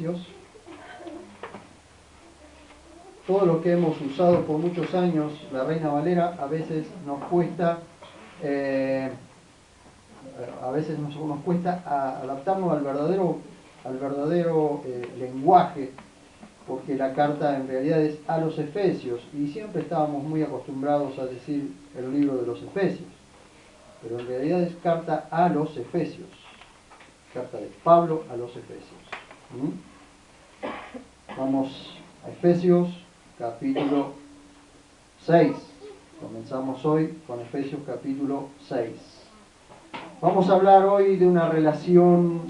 Efesios. Todo lo que hemos usado por muchos años, la Reina Valera, a veces nos cuesta adaptarnos al verdadero lenguaje, porque la carta en realidad es a los Efesios, y siempre estábamos muy acostumbrados a decir el libro de los Efesios, pero en realidad es carta a los Efesios, carta de Pablo a los Efesios. Vamos a Efesios capítulo 6. Comenzamos hoy con Efesios capítulo 6. Vamos a hablar hoy de una relación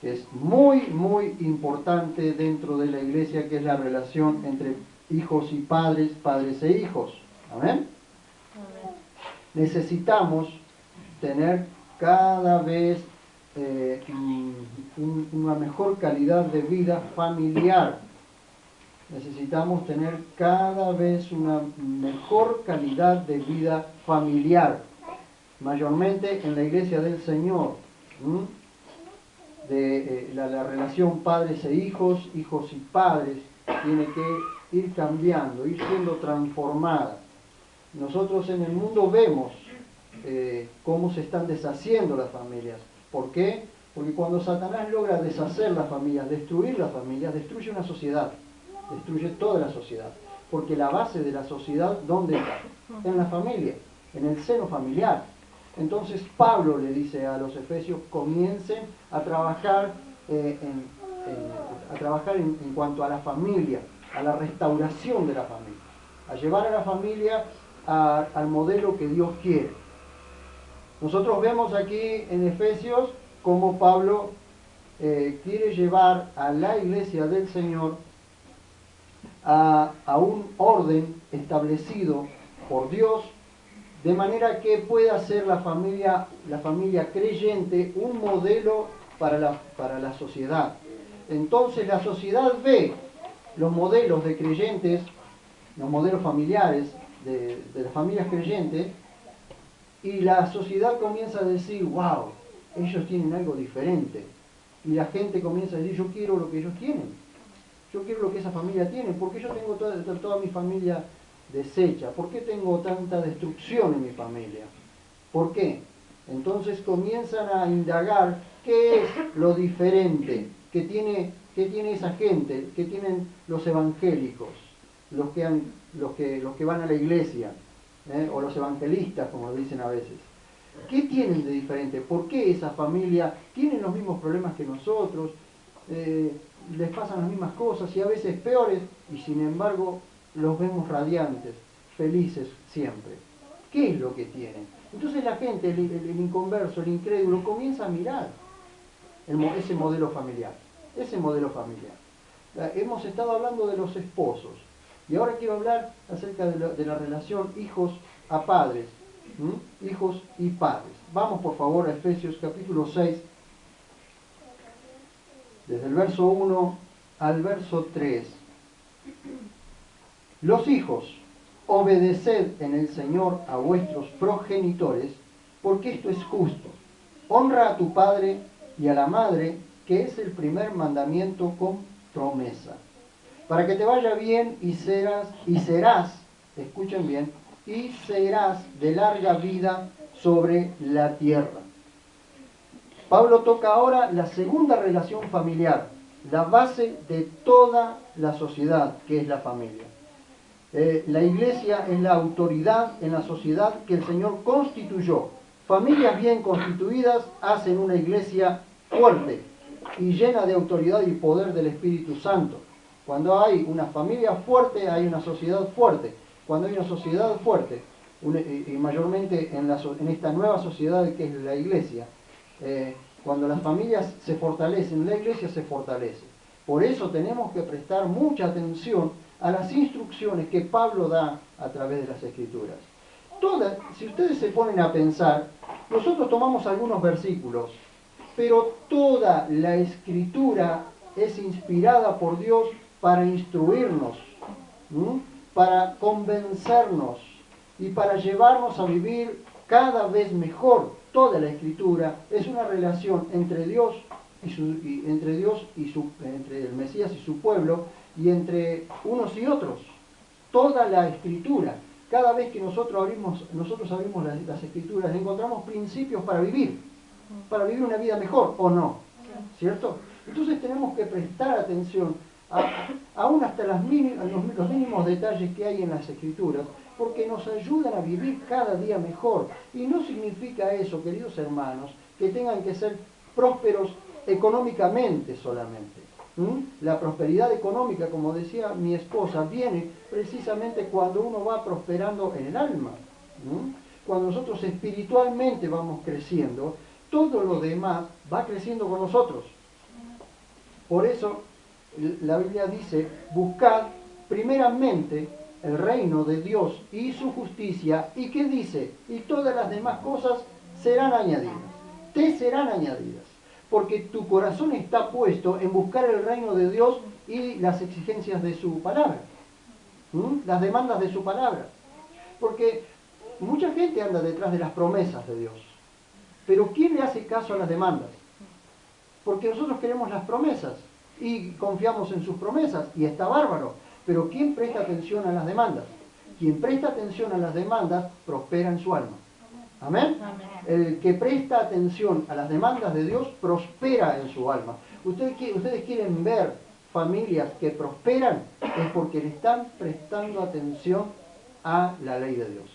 que es muy, muy importante dentro de la iglesia, que es la relación entre hijos y padres, padres e hijos. ¿Amén? Amén. Necesitamos tener cada vez una mejor calidad de vida familiar. Necesitamos tener cada vez una mejor calidad de vida familiar, mayormente en la iglesia del Señor. La relación padres e hijos, hijos y padres, tiene que ir cambiando, ir siendo transformada. Nosotros en el mundo vemos cómo se están deshaciendo las familias. ¿Por qué? Porque cuando Satanás logra deshacer las familias, destruir las familias, destruye una sociedad, destruye toda la sociedad. Porque la base de la sociedad, ¿dónde está? En la familia, en el seno familiar. Entonces Pablo le dice a los Efesios: comiencen a trabajar en cuanto a la familia, a la restauración de la familia, a llevar a la familia al modelo que Dios quiere. Nosotros vemos aquí en Efesios cómo Pablo quiere llevar a la iglesia del Señor a un orden establecido por Dios, de manera que pueda ser la familia creyente un modelo para la sociedad. Entonces la sociedad ve los modelos de creyentes, los modelos familiares de las familias creyentes, y la sociedad comienza a decir: wow, ellos tienen algo diferente. Y la gente comienza a decir: yo quiero lo que ellos tienen, yo quiero lo que esa familia tiene. ¿Por qué yo tengo toda mi familia deshecha? ¿Por qué tengo tanta destrucción en mi familia? ¿Por qué? Entonces comienzan a indagar qué es lo diferente que tiene esa gente, que tienen los evangélicos, los que van a la iglesia, o los evangelistas, como lo dicen a veces. ¿Qué tienen de diferente? ¿Por qué esa familia tienen los mismos problemas que nosotros? Les pasan las mismas cosas y a veces peores, y sin embargo los vemos radiantes, felices siempre. ¿Qué es lo que tienen? Entonces la gente, el inconverso, el incrédulo, comienza a mirar ese modelo familiar. Hemos estado hablando de los esposos, y ahora quiero hablar acerca de la relación hijos a padres, hijos y padres. Vamos por favor a Efesios capítulo 6, desde el verso 1 al verso 3. Los hijos, obedeced en el Señor a vuestros progenitores, porque esto es justo. Honra a tu padre y a la madre, que es el primer mandamiento con promesa, para que te vaya bien y serás, escuchen bien, y serás de larga vida sobre la tierra. Pablo toca ahora la segunda relación familiar, la base de toda la sociedad, que es la familia. La iglesia es la autoridad en la sociedad que el Señor constituyó. Familias bien constituidas hacen una iglesia fuerte y llena de autoridad y poder del Espíritu Santo. Cuando hay una familia fuerte, hay una sociedad fuerte. Cuando hay una sociedad fuerte, y mayormente en esta nueva sociedad que es la iglesia, cuando las familias se fortalecen, la iglesia se fortalece. Por eso tenemos que prestar mucha atención a las instrucciones que Pablo da a través de las Escrituras. Si ustedes se ponen a pensar, nosotros tomamos algunos versículos, pero toda la Escritura es inspirada por Dios para instruirnos, para convencernos y para llevarnos a vivir cada vez mejor. Toda la Escritura es una relación entre Dios y entre Dios y entre el Mesías y su pueblo, y entre unos y otros. Toda la Escritura, cada vez que nosotros abrimos las Escrituras, encontramos principios para vivir una vida mejor, ¿o no? ¿Cierto? Entonces tenemos que prestar atención aún hasta los mínimos detalles que hay en las Escrituras, porque nos ayudan a vivir cada día mejor. Y no significa eso, queridos hermanos, que tengan que ser prósperos económicamente solamente. La prosperidad económica, como decía mi esposa, viene precisamente cuando uno va prosperando en el alma. Cuando nosotros espiritualmente vamos creciendo, todo lo demás va creciendo con nosotros. Por eso la Biblia dice, buscad primeramente el reino de Dios y su justicia, ¿y qué dice? Y todas las demás cosas serán añadidas, te serán añadidas, porque tu corazón está puesto en buscar el reino de Dios y las exigencias de su palabra, las demandas de su palabra, porque mucha gente anda detrás de las promesas de Dios, pero ¿quién le hace caso a las demandas? Porque nosotros queremos las promesas y confiamos en sus promesas, y está bárbaro, pero ¿quién presta atención a las demandas? Quien presta atención a las demandas prospera en su alma. ¿Amén? Amén. El que presta atención a las demandas de Dios prospera en su alma. Ustedes quieren ver familias que prosperan, es porque le están prestando atención a la ley de Dios.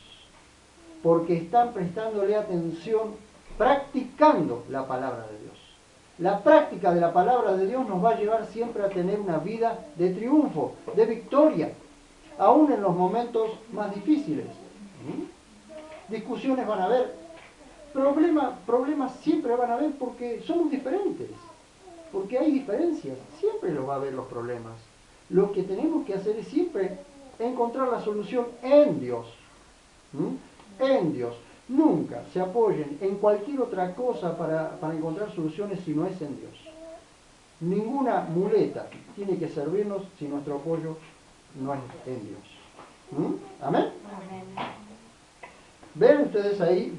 Porque están prestándole atención, practicando la palabra de Dios. La práctica de la palabra de Dios nos va a llevar siempre a tener una vida de triunfo, de victoria, aún en los momentos más difíciles. Discusiones van a haber, problemas siempre van a haber porque somos diferentes, porque hay diferencias, siempre los va a haber los problemas. Lo que tenemos que hacer es siempre encontrar la solución en Dios. En Dios. Nunca se apoyen en cualquier otra cosa para encontrar soluciones si no es en Dios. Ninguna muleta tiene que servirnos si nuestro apoyo no es en Dios. ¿Amén? Ven ustedes ahí,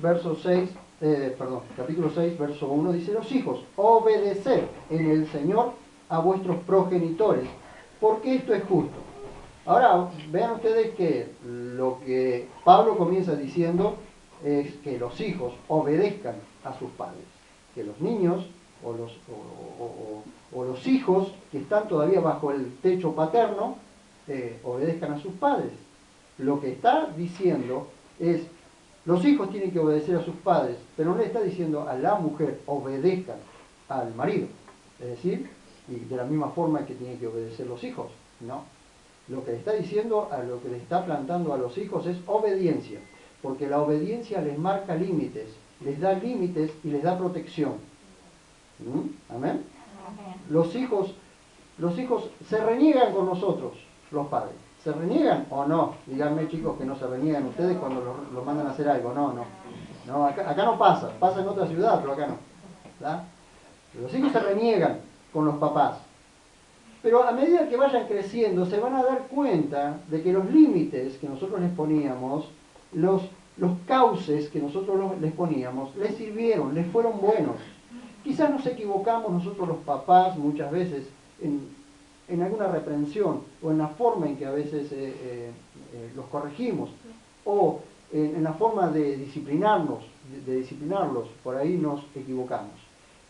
capítulo 6, verso 1, dice: los hijos, obedeced en el Señor a vuestros progenitores, porque esto es justo. Ahora, vean ustedes que lo que Pablo comienza diciendo es que los hijos obedezcan a sus padres, que los niños o los hijos que están todavía bajo el techo paterno obedezcan a sus padres. Lo que está diciendo es, los hijos tienen que obedecer a sus padres, pero no le está diciendo a la mujer obedezcan al marido, es decir, y de la misma forma que tienen que obedecer los hijos, no. Lo que le está diciendo, a lo que le está plantando a los hijos es obediencia, porque la obediencia les marca límites, les da límites y les da protección. ¿Amén? Los hijos se reniegan con nosotros, los padres. ¿Se reniegan o no? Díganme, chicos, que no se reniegan ustedes cuando los mandan a hacer algo. No, acá no pasa en otra ciudad, pero acá no. ¿Verdad? Los hijos se reniegan con los papás. Pero a medida que vayan creciendo, se van a dar cuenta de que los límites que nosotros les poníamos, los cauces que nosotros les poníamos, les sirvieron, les fueron buenos. Quizás nos equivocamos nosotros los papás muchas veces en alguna reprensión o en la forma en que a veces los corregimos o en la forma de disciplinarlos, por ahí nos equivocamos.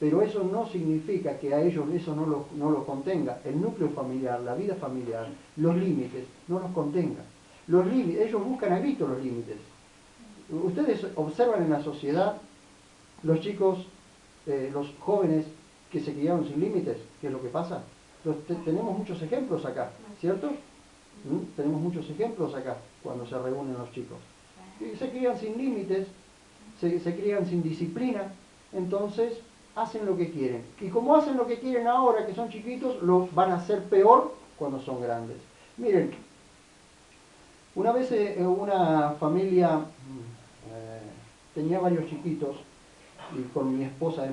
Pero eso no significa que a ellos eso no lo contenga. El núcleo familiar, la vida familiar, los límites, no los contenga. Ellos buscan a grito los límites. Ustedes observan en la sociedad los chicos, los jóvenes que se criaron sin límites, ¿qué es lo que pasa? Tenemos muchos ejemplos acá, ¿cierto? Tenemos muchos ejemplos acá cuando se reúnen los chicos. Y se crían sin límites, se crían sin disciplina, entonces hacen lo que quieren. Y como hacen lo que quieren ahora, que son chiquitos, lo van a hacer peor cuando son grandes. Miren, una vez una familia tenía varios chiquitos, y con mi esposa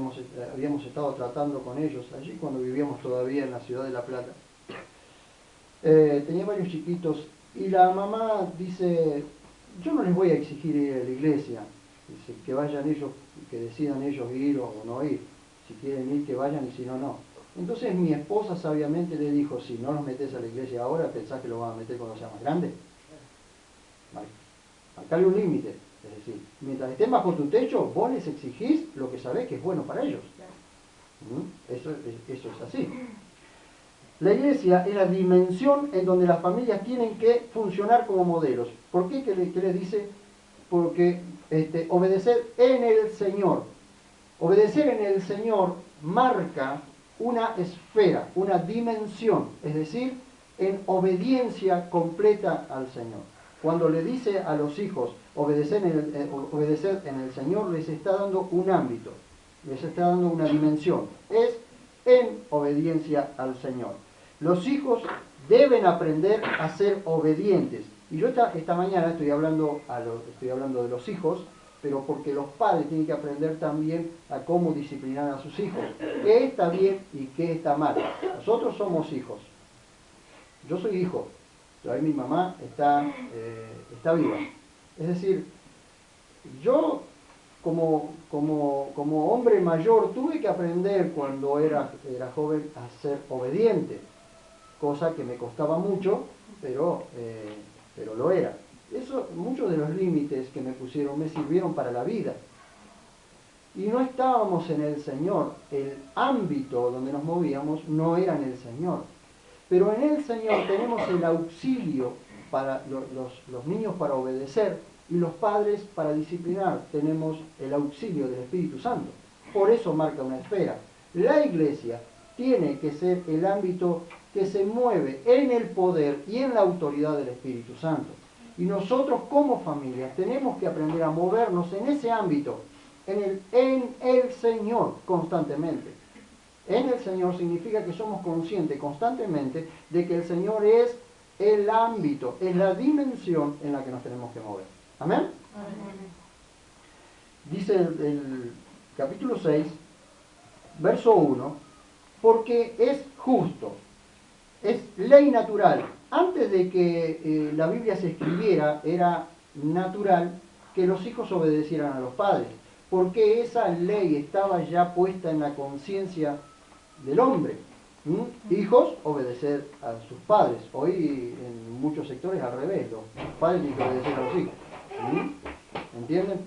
habíamos estado tratando con ellos allí cuando vivíamos todavía en la ciudad de La Plata. Tenía varios chiquitos y la mamá dice: yo no les voy a exigir ir a la iglesia, dice, que vayan ellos, que decidan ellos ir o no ir. Si quieren ir, que vayan, y si no, no. Entonces mi esposa sabiamente le dijo, si no los metes a la iglesia ahora, ¿pensás que los van a meter cuando sea más grande? Marcarle un límite. Es decir, mientras estén bajo tu techo, vos les exigís lo que sabés que es bueno para ellos. Eso es así. La iglesia es la dimensión en donde las familias tienen que funcionar como modelos. ¿Por qué? ¿Qué les dice? Porque obedecer en el Señor. Obedecer en el Señor marca una esfera, una dimensión, es decir, en obediencia completa al Señor. Cuando le dice a los hijos obedecer en el Señor, les está dando un ámbito, les está dando una dimensión. Es en obediencia al Señor. Los hijos deben aprender a ser obedientes. Y yo esta mañana estoy hablando de los hijos, pero porque los padres tienen que aprender también a cómo disciplinar a sus hijos. ¿Qué está bien y qué está mal? Nosotros somos hijos. Yo soy hijo. Todavía mi mamá está viva. Es decir, yo como hombre mayor tuve que aprender cuando era joven a ser obediente, cosa que me costaba mucho, pero lo era. Muchos de los límites que me pusieron me sirvieron para la vida. Y no estábamos en el Señor. El ámbito donde nos movíamos no era en el Señor. Pero en el Señor tenemos el auxilio para los niños para obedecer y los padres para disciplinar. Tenemos el auxilio del Espíritu Santo. Por eso marca una esfera. La iglesia tiene que ser el ámbito que se mueve en el poder y en la autoridad del Espíritu Santo. Y nosotros como familia tenemos que aprender a movernos en ese ámbito, en el Señor constantemente. En el Señor significa que somos conscientes constantemente de que el Señor es el ámbito, es la dimensión en la que nos tenemos que mover. ¿Amén? Amén. Dice el capítulo 6, verso 1, porque es justo, es ley natural. Antes de que la Biblia se escribiera, era natural que los hijos obedecieran a los padres, porque esa ley estaba ya puesta en la conciencia del hombre. Hijos, obedecer a sus padres. Hoy en muchos sectores al revés, los padres tienen que obedecer a los hijos. ¿Entienden?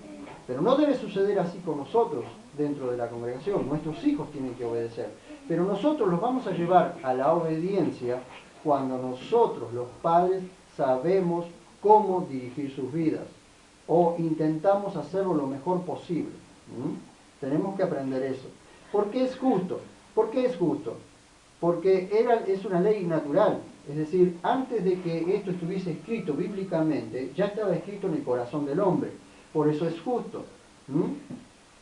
Pero no debe suceder así con nosotros dentro de la congregación. Nuestros hijos tienen que obedecer. Pero nosotros los vamos a llevar a la obediencia cuando nosotros, los padres, sabemos cómo dirigir sus vidas o intentamos hacerlo lo mejor posible. Tenemos que aprender eso. ¿Por qué es justo? ¿Por qué es justo? Porque es una ley natural. Es decir, antes de que esto estuviese escrito bíblicamente, ya estaba escrito en el corazón del hombre. Por eso es justo.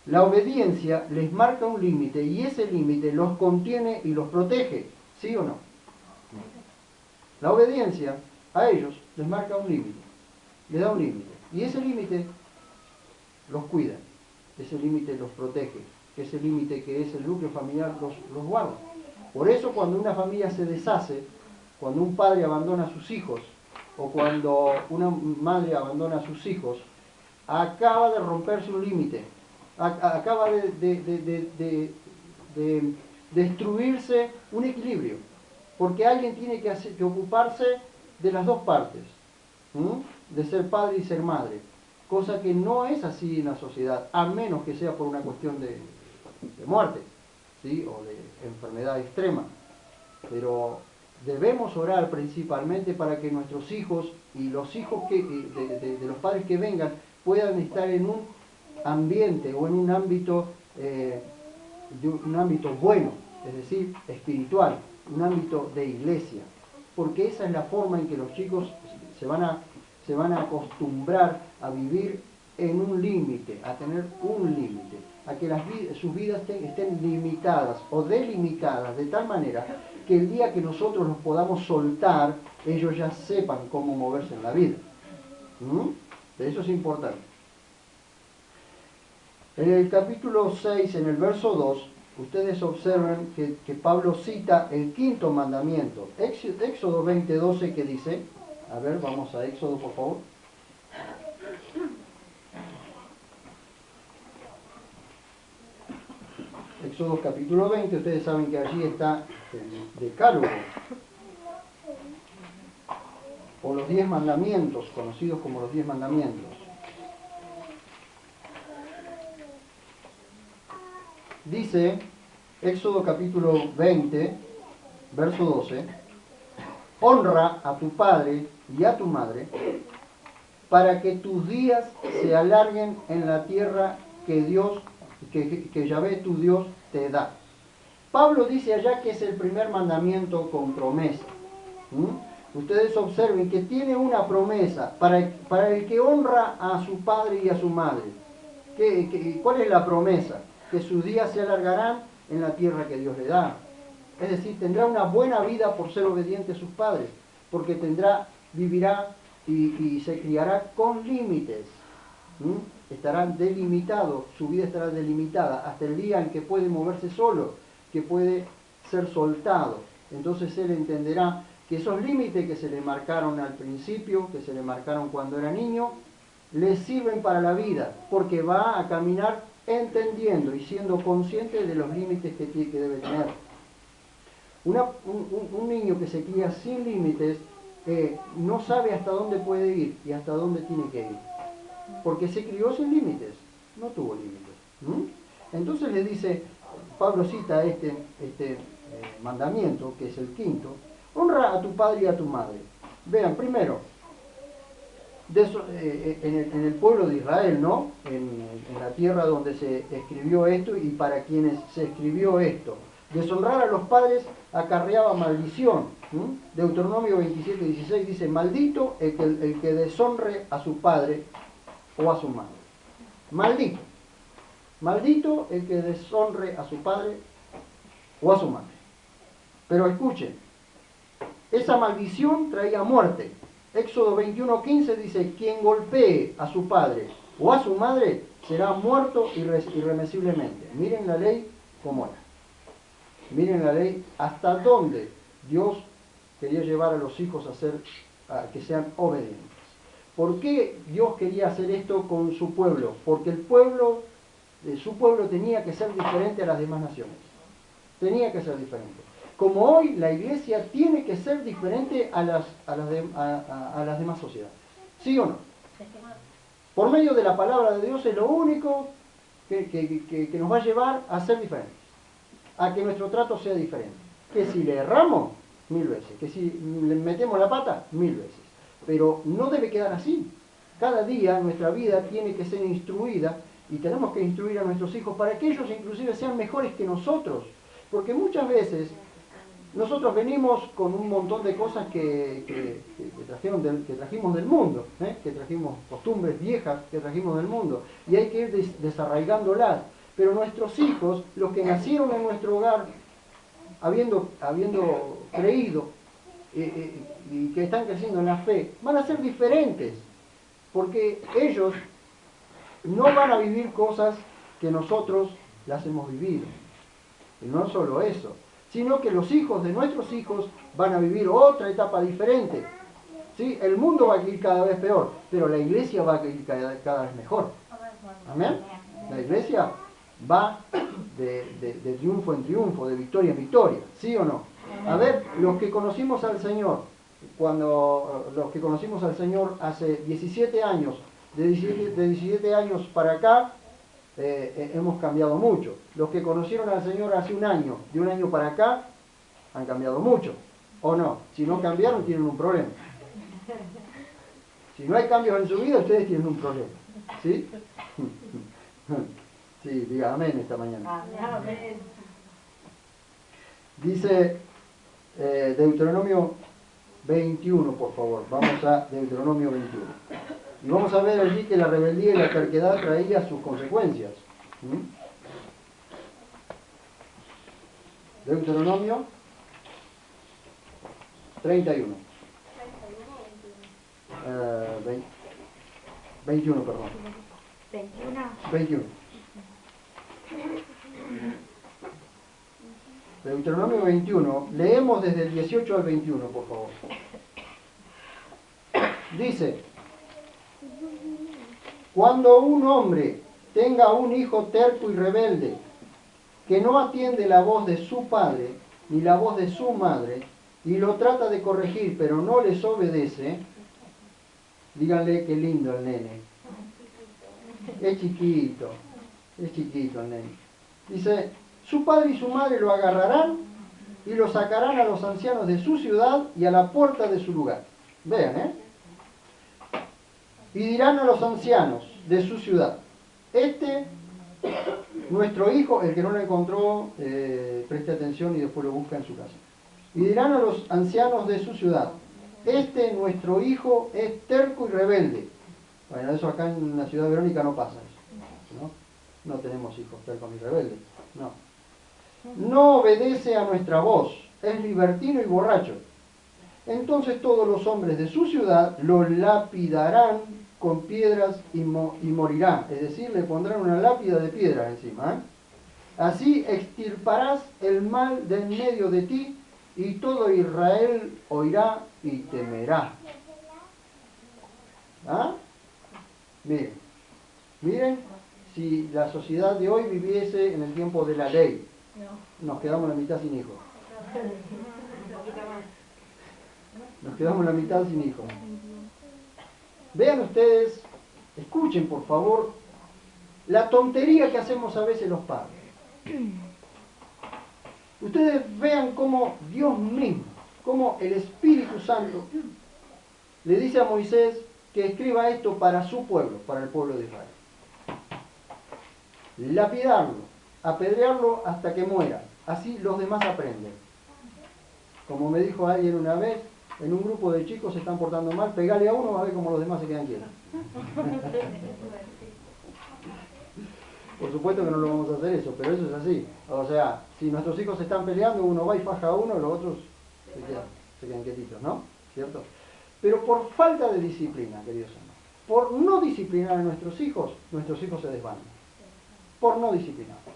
La obediencia les marca un límite y ese límite los contiene y los protege. ¿Sí o no? La obediencia a ellos les marca un límite, les da un límite. Y ese límite los cuida, ese límite los protege, ese límite que es el núcleo familiar los guarda. Por eso cuando una familia se deshace, cuando un padre abandona a sus hijos, o cuando una madre abandona a sus hijos, acaba de romperse un límite, acaba de destruirse un equilibrio, porque alguien tiene que ocuparse de las dos partes, de ser padre y ser madre, cosa que no es así en la sociedad, a menos que sea por una cuestión de muerte, ¿sí? O de enfermedad extrema. Pero debemos orar principalmente para que nuestros hijos y los hijos de los padres que vengan puedan estar en un ambiente o en un ámbito bueno, es decir, espiritual, un ámbito de iglesia, porque esa es la forma en que los chicos se van a acostumbrar a vivir en un límite, a tener un límite, a que sus vidas estén limitadas o delimitadas de tal manera que el día que nosotros los podamos soltar, ellos ya sepan cómo moverse en la vida. Eso es importante. En el capítulo 6, en el verso 2, ustedes observan que Pablo cita el quinto mandamiento. Éxodo 20:12, que dice, a ver, vamos a Éxodo, por favor. Éxodo capítulo 20, ustedes saben que allí está el Decálogo, o los 10 mandamientos, conocidos como los 10 mandamientos. Dice, Éxodo capítulo 20, verso 12, honra a tu padre y a tu madre, para que tus días se alarguen en la tierra que Yahvé tu Dios te da. Pablo dice allá que es el primer mandamiento con promesa. Ustedes observen que tiene una promesa para el que honra a su padre y a su madre. ¿Cuál es la promesa? Que sus días se alargarán en la tierra que Dios le da. Es decir, tendrá una buena vida por ser obediente a sus padres, porque vivirá y se criará con límites. Estará delimitado, su vida estará delimitada hasta el día en que puede moverse solo, que puede ser soltado. Entonces él entenderá que esos límites que se le marcaron al principio, que se le marcaron cuando era niño, le sirven para la vida, porque va a caminar entendiendo y siendo consciente de los límites que debe tener. Un niño que se cría sin límites no sabe hasta dónde puede ir y hasta dónde tiene que ir, porque se crió sin límites, no tuvo límites. Entonces le dice, Pablo cita este mandamiento, que es el quinto: honra a tu padre y a tu madre. Vean, primero, en el pueblo de Israel, ¿no? En la tierra donde se escribió esto y para quienes se escribió esto. Deshonrar a los padres acarreaba maldición. Deuteronomio 27:16 dice: maldito el que deshonre a su padre o a su madre. Maldito. Maldito el que deshonre a su padre o a su madre. Pero escuchen, esa maldición traía muerte. Éxodo 21:15 dice: quien golpee a su padre o a su madre será muerto irremisiblemente. Miren la ley como era. Miren la ley hasta dónde Dios quería llevar a los hijos a que sean obedientes. ¿Por qué Dios quería hacer esto con su pueblo? Porque su pueblo tenía que ser diferente a las demás naciones. Tenía que ser diferente. Como hoy la iglesia tiene que ser diferente a las demás sociedades. ¿Sí o no? Por medio de la palabra de Dios es lo único que nos va a llevar a ser diferentes. A que nuestro trato sea diferente. Que si le erramos, 1000 veces. Que si le metemos la pata, 1000 veces. Pero no debe quedar así. Cada día nuestra vida tiene que ser instruida y tenemos que instruir a nuestros hijos para que ellos inclusive sean mejores que nosotros. Porque muchas veces nosotros venimos con un montón de cosas que trajimos del mundo, que trajimos costumbres viejas que trajimos del mundo, y hay que ir desarraigándolas. Pero nuestros hijos, los que nacieron en nuestro hogar, habiendo creído y que están creciendo en la fe, van a ser diferentes, porque ellos no van a vivir cosas que nosotros las hemos vivido. Y no solo eso, sino que los hijos de nuestros hijos van a vivir otra etapa diferente. ¿Sí? El mundo va a ir cada vez peor, pero la iglesia va a ir cada vez mejor. ¿Amén? La iglesia va de triunfo en triunfo, de victoria en victoria, ¿sí o no? A ver, los que conocimos al Señor, los que conocimos al Señor hace 17 años, de 17 años para acá, hemos cambiado mucho. Los que conocieron al Señor hace un año, de un año para acá, han cambiado mucho, ¿o no? Si no cambiaron, tienen un problema. Si no hay cambios en su vida, ustedes tienen un problema, ¿sí? Sí, diga amén esta mañana. Amén. Dice Deuteronomio 21, por favor. Vamos a Deuteronomio 21. Y vamos a ver allí que la rebeldía y la terquedad traía sus consecuencias. Deuteronomio 31. 21, perdón. 21. Deuteronomio 21. Leemos desde el 18 al 21, por favor. Dice: cuando un hombre tenga un hijo terco y rebelde, que no atiende la voz de su padre ni la voz de su madre, y lo trata de corregir, pero no les obedece, díganle qué lindo el nene. Es chiquito el nene. Dice, su padre y su madre lo agarrarán y lo sacarán a los ancianos de su ciudad y a la puerta de su lugar. Vean, y dirán a los ancianos de su ciudad, nuestro hijo, el que no lo encontró, preste atención y después lo busca en su casa. Y dirán a los ancianos de su ciudad, nuestro hijo es terco y rebelde. Bueno, eso acá en la ciudad de Verónica no pasa eso, ¿no? No tenemos hijos tercos ni rebeldes, no. No obedece a nuestra voz, es libertino y borracho. Entonces todos los hombres de su ciudad lo lapidarán con piedras y morirá. Es decir, le pondrán una lápida de piedras encima. Así extirparás el mal de en medio de ti y todo Israel oirá y temerá. Miren, si la sociedad de hoy viviese en el tiempo de la ley, nos quedamos la mitad sin hijos. Nos quedamos la mitad sin hijos. Vean ustedes, escuchen por favor, la tontería que hacemos a veces los padres. Ustedes vean cómo Dios mismo, cómo el Espíritu Santo le dice a Moisés que escriba esto para su pueblo, para el pueblo de Israel. Lapidarlo, apedrearlo hasta que muera. Así los demás aprenden. Como me dijo alguien una vez, en un grupo de chicos se están portando mal, pegale a uno a ver cómo los demás se quedan quietos. Por supuesto que no lo vamos a hacer eso, pero eso es así. O sea, si nuestros hijos se están peleando, uno va y faja a uno y los otros se quedan quietitos, ¿no? ¿Cierto? Pero por falta de disciplina, queridos hermanos, por no disciplinar a nuestros hijos se desvandan. Por no disciplinarlos.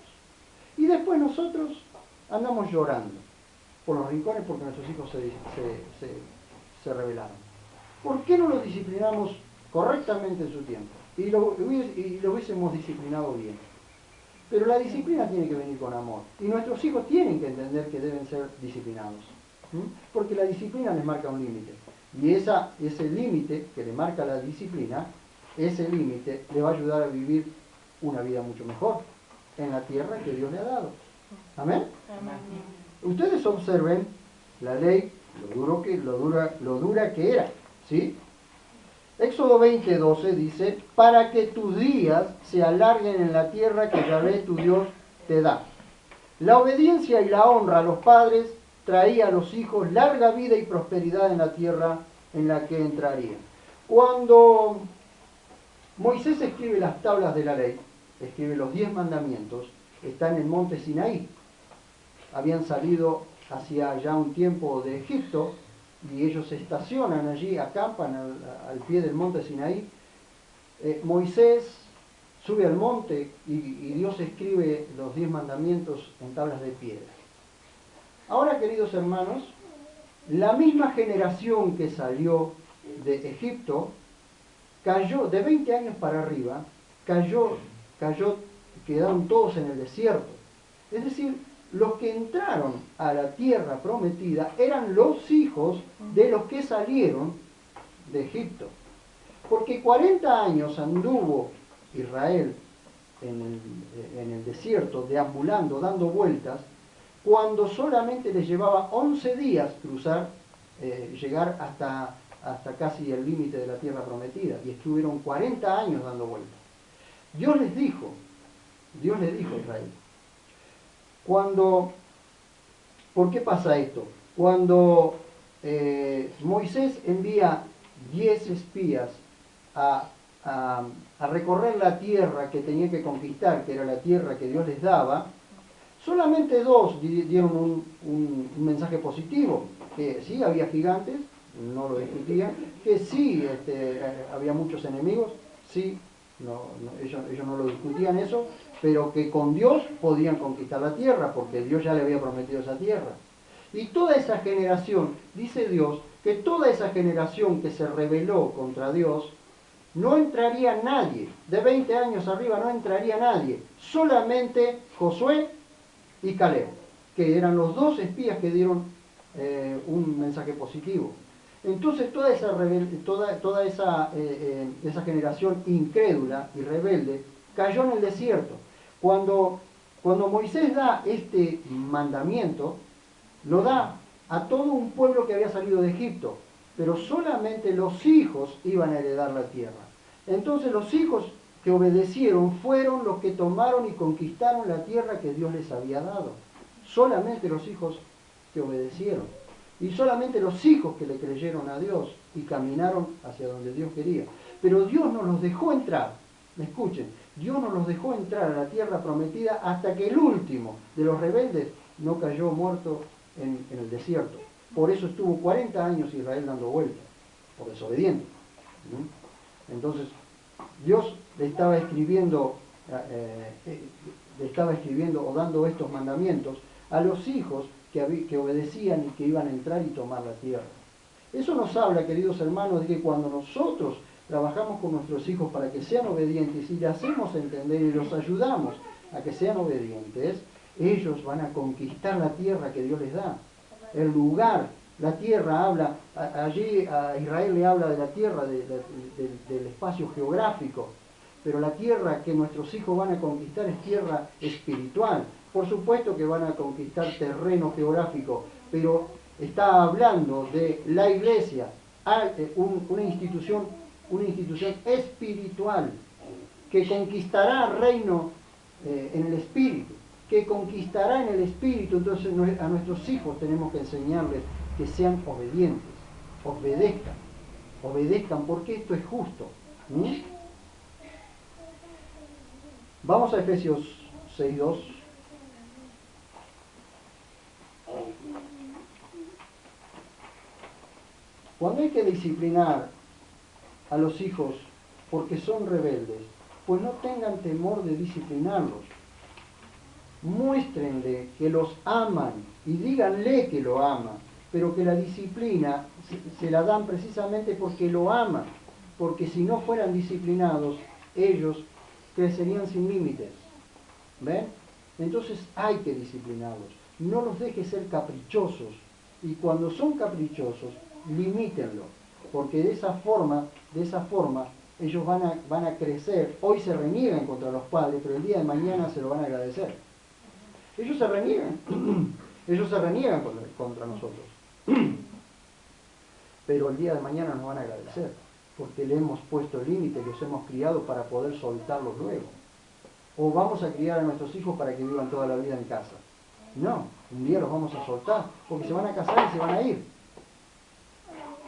Y después nosotros andamos llorando por los rincones porque nuestros hijos se rebelaron. ¿Por qué no los disciplinamos correctamente en su tiempo? Y lo hubiésemos disciplinado bien. Pero la disciplina tiene que venir con amor. Y nuestros hijos tienen que entender que deben ser disciplinados. Porque la disciplina les marca un límite. Y ese límite que le marca la disciplina, ese límite le va a ayudar a vivir una vida mucho mejor en la tierra que Dios le ha dado. ¿Amén? Amén. Ustedes observen la ley, lo dura que era, ¿sí? Éxodo 20:12 dice, para que tus días se alarguen en la tierra que Yahvé tu Dios te da. La obediencia y la honra a los padres traía a los hijos larga vida y prosperidad en la tierra en la que entrarían. Cuando Moisés escribe las tablas de la ley, escribe los 10 mandamientos, está en el monte Sinaí. Habían salido hacía ya un tiempo de Egipto y ellos se estacionan allí, acampan al pie del monte Sinaí. Moisés sube al monte y Dios escribe los 10 mandamientos en tablas de piedra. Ahora, queridos hermanos, la misma generación que salió de Egipto cayó, de 20 años para arriba, quedaron todos en el desierto. Es decir, los que entraron a la tierra prometida eran los hijos de los que salieron de Egipto. Porque 40 años anduvo Israel en el desierto, deambulando, dando vueltas, cuando solamente les llevaba 11 días llegar hasta casi el límite de la tierra prometida, y estuvieron 40 años dando vueltas. Dios les dijo a Israel, ¿por qué pasa esto? Cuando Moisés envía 10 espías a recorrer la tierra que tenía que conquistar, que era la tierra que Dios les daba, solamente 2 dieron un mensaje positivo, que sí había gigantes, no lo discutían, que sí había muchos enemigos, sí, ellos no lo discutían eso, pero que con Dios podían conquistar la tierra, porque Dios ya le había prometido esa tierra. Y toda esa generación, dice Dios, que toda esa generación que se rebeló contra Dios, no entraría nadie, de 20 años arriba no entraría nadie, solamente Josué y Caleb, que eran los dos espías que dieron un mensaje positivo. Entonces toda esa generación incrédula y rebelde cayó en el desierto. Cuando Moisés da este mandamiento, lo da a todo un pueblo que había salido de Egipto, pero solamente los hijos iban a heredar la tierra. Entonces los hijos que obedecieron fueron los que tomaron y conquistaron la tierra que Dios les había dado. Solamente los hijos que obedecieron. Y solamente los hijos que le creyeron a Dios y caminaron hacia donde Dios quería. Pero Dios no los dejó entrar. Escuchen, Dios no los dejó entrar a la tierra prometida hasta que el último de los rebeldes no cayó muerto en el desierto. Por eso estuvo 40 años Israel dando vueltas, por desobediente. Entonces, Dios le estaba escribiendo o dando estos mandamientos a los hijos que obedecían y que iban a entrar y tomar la tierra. Eso nos habla, queridos hermanos, de que cuando nosotros trabajamos con nuestros hijos para que sean obedientes y les hacemos entender y los ayudamos a que sean obedientes, ellos van a conquistar la tierra que Dios les da. El lugar, la tierra habla, allí a Israel le habla de la tierra, del espacio geográfico, pero la tierra que nuestros hijos van a conquistar es tierra espiritual. Por supuesto que van a conquistar terreno geográfico, pero está hablando de la iglesia, una institución espiritual que conquistará reino en el espíritu, que conquistará en el espíritu. Entonces a nuestros hijos tenemos que enseñarles que sean obedientes, obedezcan porque esto es justo. Vamos a Efesios 6:2. Cuando hay que disciplinar a los hijos porque son rebeldes, pues no tengan temor de disciplinarlos. Muéstrenle que los aman y díganle que lo aman, pero que la disciplina se la dan precisamente porque lo aman, porque si no fueran disciplinados, ellos crecerían sin límites. ¿Ven? Entonces hay que disciplinarlos. No los dejes ser caprichosos, y cuando son caprichosos, limítenlo, porque de esa forma ellos van a crecer. Hoy se reniegan contra los padres, pero el día de mañana se lo van a agradecer. Ellos se reniegan contra nosotros, pero el día de mañana nos van a agradecer, porque le hemos puesto el límite, los hemos criado para poder soltarlos luego. O vamos a criar a nuestros hijos para que vivan toda la vida en casa. No, un día los vamos a soltar, porque se van a casar y se van a ir.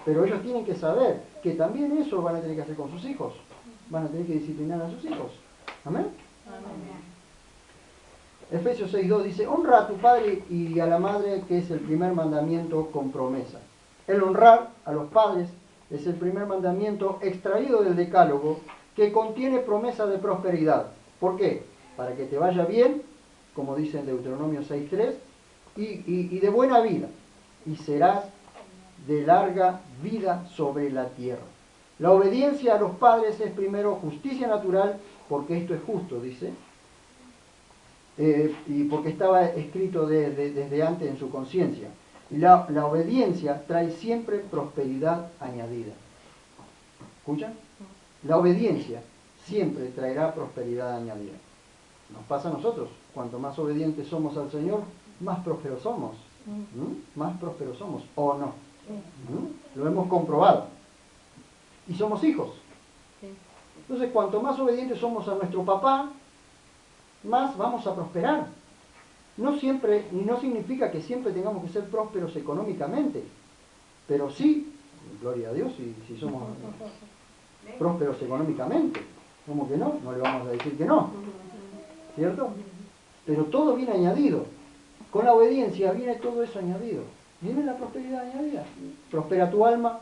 Pero ellos tienen que saber que también eso van a tener que hacer con sus hijos. Van a tener que disciplinar a sus hijos. ¿Amén? Amén. Efesios 6:2 dice: honra a tu padre y a la madre, que es el primer mandamiento con promesa. El honrar a los padres es el primer mandamiento extraído del Decálogo, que contiene promesa de prosperidad. ¿Por qué? Para que te vaya bien, como dice en Deuteronomio 6:3, y de buena vida, y serás de larga vida sobre la tierra. La obediencia a los padres es primero justicia natural, porque esto es justo, dice, y porque estaba escrito desde antes en su conciencia. Y la obediencia trae siempre prosperidad añadida. ¿Escuchan? La obediencia siempre traerá prosperidad añadida. Nos pasa a nosotros. Cuanto más obedientes somos al Señor, más prósperos somos. Más prósperos somos, ¿o no? Lo hemos comprobado. Y somos hijos. Entonces, cuanto más obedientes somos a nuestro papá, más vamos a prosperar. No siempre, y no significa que siempre tengamos que ser prósperos económicamente, pero sí, gloria a Dios, si somos prósperos económicamente. ¿Cómo que no? No le vamos a decir que no, ¿cierto? Pero todo viene añadido. Con la obediencia viene todo eso añadido. Viene la prosperidad añadida. Prospera tu alma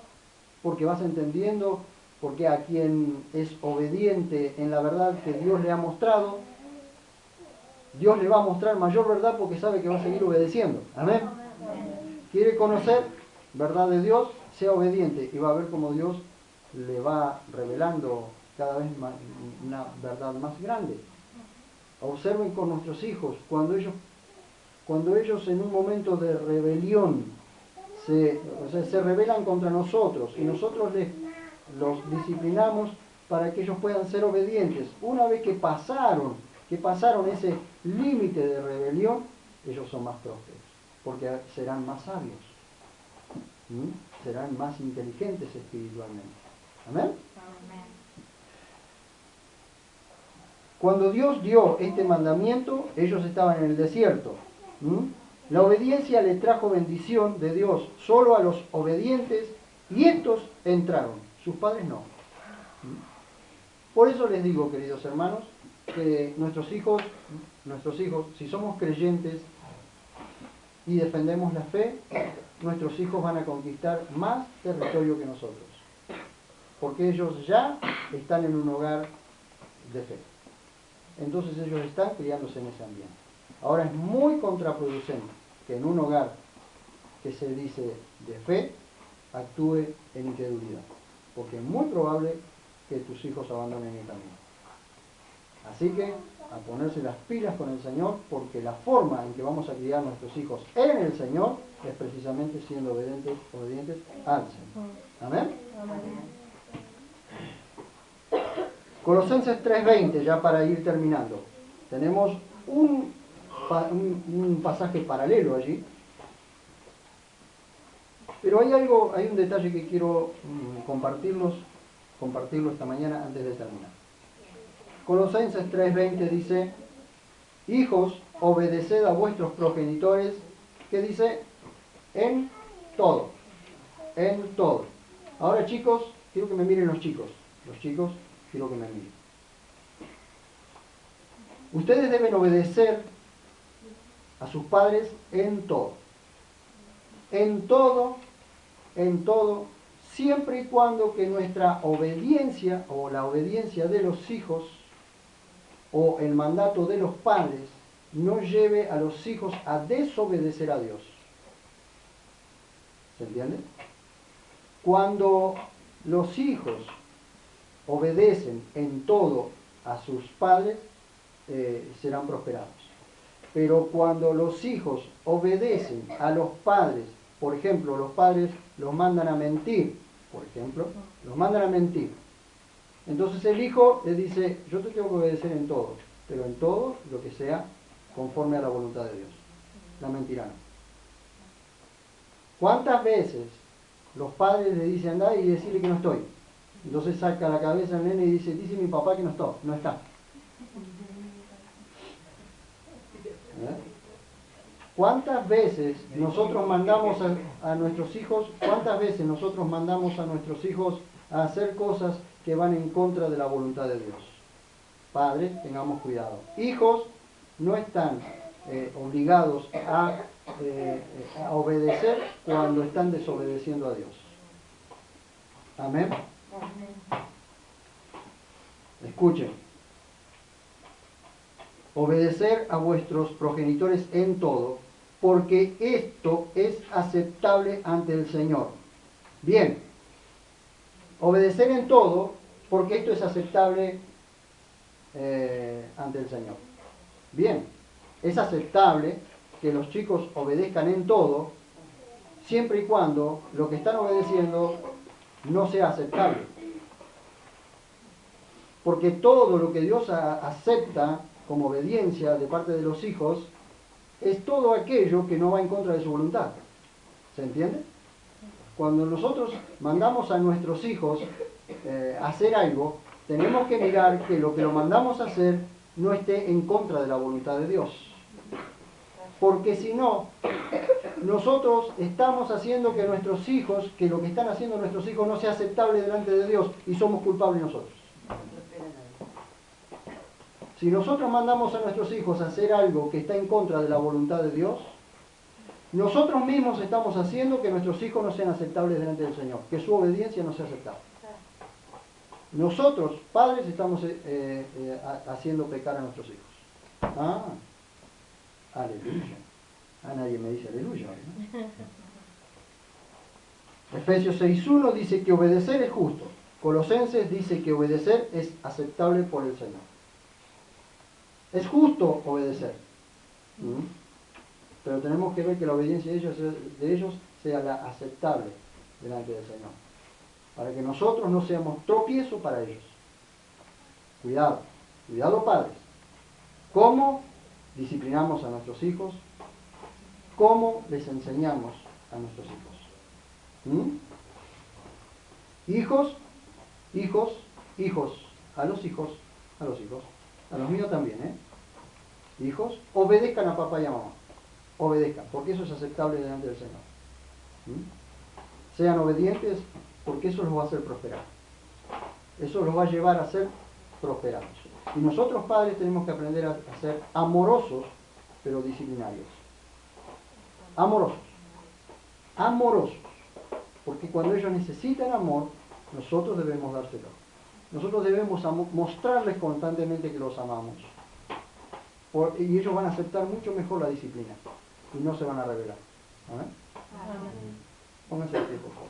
porque vas entendiendo, porque a quien es obediente en la verdad que Dios le ha mostrado, Dios le va a mostrar mayor verdad porque sabe que va a seguir obedeciendo. Amén. Quiere conocer verdad de Dios, sea obediente y va a ver cómo Dios le va revelando cada vez más, una verdad más grande. Observen con nuestros hijos, cuando ellos cuando ellos en un momento de rebelión se rebelan contra nosotros y nosotros los disciplinamos para que ellos puedan ser obedientes. Una vez que pasaron ese límite de rebelión, ellos son más prósperos, porque serán más sabios, serán más inteligentes espiritualmente. ¿Amén? Cuando Dios dio este mandamiento, ellos estaban en el desierto. La obediencia le trajo bendición de Dios solo a los obedientes y estos entraron, sus padres no. Por eso les digo, queridos hermanos, que nuestros hijos, si somos creyentes y defendemos la fe, nuestros hijos van a conquistar más territorio que nosotros, porque ellos ya están en un hogar de fe. Entonces ellos están criándose en ese ambiente. Ahora es muy contraproducente que en un hogar que se dice de fe actúe en incredulidad, porque es muy probable que tus hijos abandonen el camino. Así que a ponerse las pilas con el Señor, porque la forma en que vamos a criar a nuestros hijos en el Señor es precisamente siendo obedientes al Señor. ¿Amén? Colosenses 3:20, ya para ir terminando. Tenemos un pasaje paralelo allí. Pero hay un detalle que quiero compartirlo esta mañana antes de terminar. Colosenses 3:20 dice: hijos, obedeced a vuestros progenitores, que dice, en todo. En todo. Ahora, chicos, quiero que me miren los chicos. Los chicos, quiero que me miren. Ustedes deben obedecer a sus padres en todo. En todo, siempre y cuando que nuestra obediencia o la obediencia de los hijos o el mandato de los padres no lleve a los hijos a desobedecer a Dios. ¿Se entiende? Cuando los hijos obedecen en todo a sus padres, serán prosperados. Pero cuando los hijos obedecen a los padres, por ejemplo, los padres los mandan a mentir, entonces el hijo le dice: yo te tengo que obedecer en todo, pero en todo lo que sea conforme a la voluntad de Dios. La mentirá no. ¿Cuántas veces los padres le dicen: andá y decirle que no estoy? Entonces saca la cabeza el nene y dice mi papá que no está. ¿Cuántas veces nosotros mandamos a nuestros hijos, a hacer cosas que van en contra de la voluntad de Dios? Padres, tengamos cuidado. Hijos no están obligados a obedecer cuando están desobedeciendo a Dios. Amén. Escuchen. Obedecer a vuestros progenitores en todo, porque esto es aceptable ante el Señor. Bien, obedecer en todo, porque esto es aceptable ante el Señor. Bien, es aceptable que los chicos obedezcan en todo, siempre y cuando lo que están obedeciendo no sea aceptable. Porque todo lo que Dios acepta como obediencia de parte de los hijos es todo aquello que no va en contra de su voluntad. ¿Se entiende? Cuando nosotros mandamos a nuestros hijos hacer algo, tenemos que mirar que lo que lo mandamos a hacer no esté en contra de la voluntad de Dios. Porque si no, nosotros estamos haciendo que nuestros hijos, que lo que están haciendo nuestros hijos no sea aceptable delante de Dios, y somos culpables nosotros. Si nosotros mandamos a nuestros hijos a hacer algo que está en contra de la voluntad de Dios, nosotros mismos estamos haciendo que nuestros hijos no sean aceptables delante del Señor, que su obediencia no sea aceptable. Nosotros, padres, estamos haciendo pecar a nuestros hijos. Aleluya. Nadie me dice aleluya, ¿no? Efesios 6:1 dice que obedecer es justo. Colosenses dice que obedecer es aceptable por el Señor. Es justo obedecer. pero tenemos que ver que la obediencia de ellos sea la aceptable delante del Señor, para que nosotros no seamos tropiezo para ellos. Cuidado, cuidado padres. ¿Cómo disciplinamos a nuestros hijos? ¿Cómo les enseñamos a nuestros hijos? Hijos, hijos, hijos, a los hijos, a los hijos, a los míos también, hijos, obedezcan a papá y a mamá, obedezcan, porque eso es aceptable delante del Señor. Sean obedientes, porque eso los va a hacer prosperar, eso los va a llevar a ser prosperados. Y nosotros padres tenemos que aprender a ser amorosos, pero disciplinarios. Amorosos, amorosos, porque cuando ellos necesitan amor, nosotros debemos dárselo. Nosotros debemos mostrarles constantemente que los amamos. Y ellos van a aceptar mucho mejor la disciplina y no se van a rebelar. Amén. Pónganse de pie, por favor.